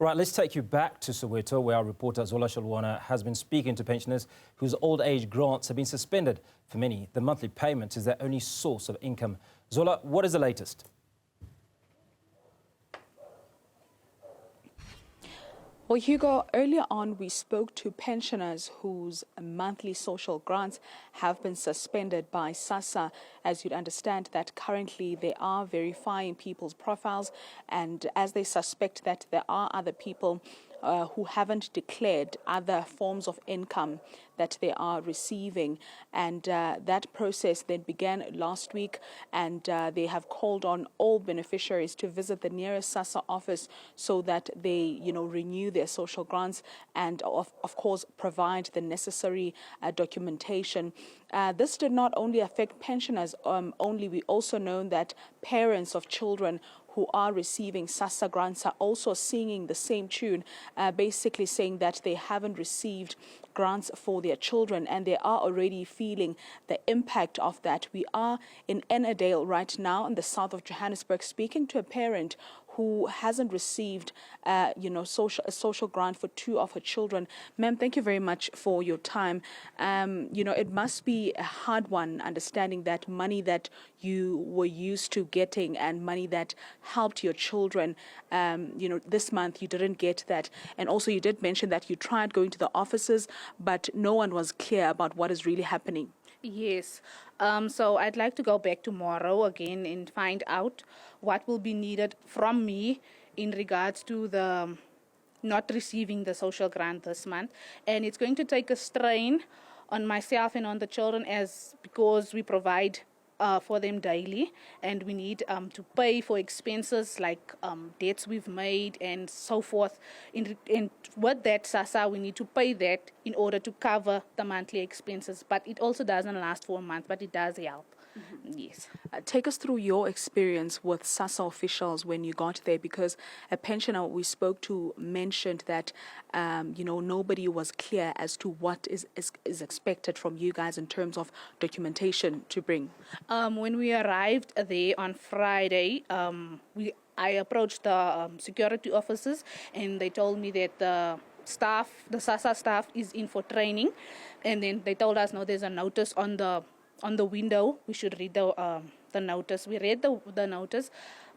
Right, let's take you back to Soweto, where our reporter Zola Sholwana has been speaking to pensioners whose old age grants have been suspended. For many, the monthly payment is their only source of income. Zola, what is the latest? Well, Hugo, earlier on we spoke to pensioners whose monthly social grants have been suspended by SASSA. As you'd understand that currently they are verifying people's profiles, and as they suspect that there are other people who haven't declared other forms of income that they are receiving. And that process then began last week, and they have called on all beneficiaries to visit the nearest SASSA office so that they, renew their social grants and, of course, provide the necessary documentation. This did not only affect pensioners only. We also know that parents of children who are receiving SASSA grants are also singing the same tune, basically saying that they haven't received grants for their children and they are already feeling the impact of that. We are in Ennerdale right now in the south of Johannesburg, speaking to a parent who hasn't received, a social grant for 2 of her children. Ma'am, thank you very much for your time. It must be a hard one, understanding that money that you were used to getting and money that helped your children, this month you didn't get that. And also you did mention that you tried going to the offices, but no one was clear about what is really happening. Yes. So I'd like to go back tomorrow again and find out what will be needed from me in regards to the not receiving the social grant this month. And it's going to take a strain on myself and on the children because we provide for them daily, and we need to pay for expenses like debts we've made and so forth. And with that SASSA, we need to pay that in order to cover the monthly expenses. But it also doesn't last for a month, but it does help. Mm-hmm. Yes. Take us through your experience with SASSA officials when you got there, because a pensioner we spoke to mentioned that nobody was clear as to what is expected from you guys in terms of documentation to bring. When we arrived there on Friday, I approached the security officers, and they told me that the SASSA staff is in for training, and then they told us, no, there's a notice on the window. We should read the notice. We read the notice,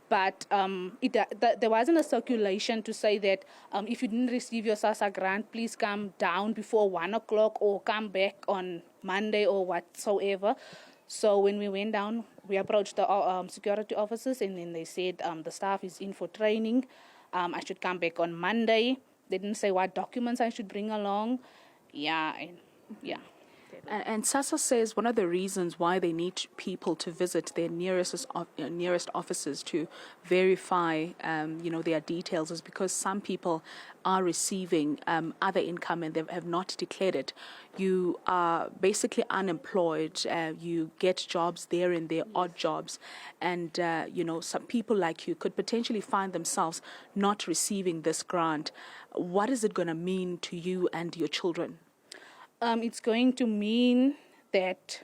but there wasn't a circulation to say that if you didn't receive your SASSA grant, please come down before 1 o'clock or come back on Monday or whatsoever. So when we went down, we approached the security officers, and then they said the staff is in for training. I should come back on Monday. They didn't say what documents I should bring along. Yeah. And SASSA says one of the reasons why they need people to visit their nearest offices to verify, their details is because some people are receiving other income and they have not declared it. You are basically unemployed. You get jobs there and there, odd jobs, and some people like you could potentially find themselves not receiving this grant. What is it going to mean to you and your children? It's going to mean that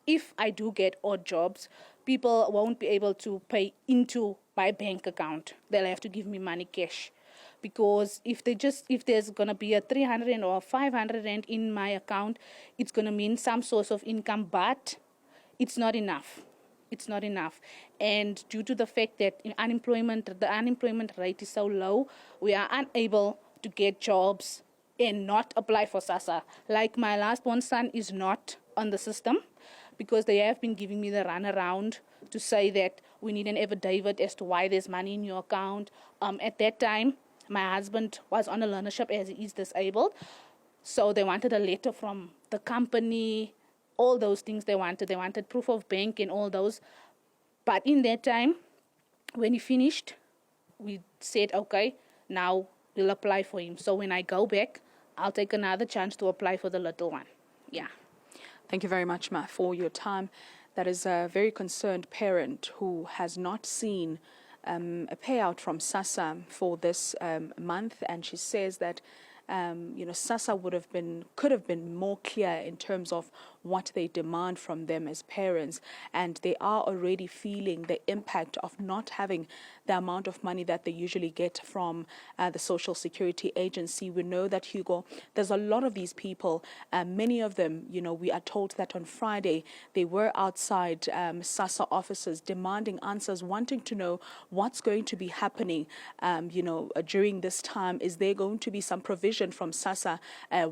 if I do get odd jobs, people won't be able to pay into my bank account. They'll have to give me money cash. Because if there's going to be a 300 or 500 rand in my account, it's going to mean some source of income, but it's not enough. It's not enough. And due to the fact that the unemployment rate is so low, we are unable to get jobs and not apply for SASSA. Like my last born son is not on the system because they have been giving me the runaround to say that we need an affidavit as to why there's money in your account. At that time, my husband was on a learnership as he is disabled. So they wanted a letter from the company, all those things they wanted. They wanted proof of bank and all those. But in that time, when he finished, we said, okay, now we'll apply for him. So when I go back, I'll take another chance to apply for the little one. Yeah. Thank you very much, Ma, for your time. That is a very concerned parent who has not seen a payout from SASSA for this month, and she says that SASSA could have been more clear in terms of what they demand from them as parents, and they are already feeling the impact of not having the amount of money that they usually get from the Social Security Agency. We know that, Hugo, there's a lot of these people, many of them, we are told that on Friday they were outside SASSA offices demanding answers, wanting to know what's going to be happening, during this time. Is there going to be some provision from SASSA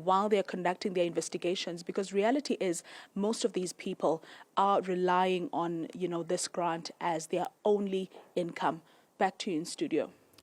while they're conducting their investigations? Because reality is most of these people are relying on, this grant as their only income. Back to you in studio.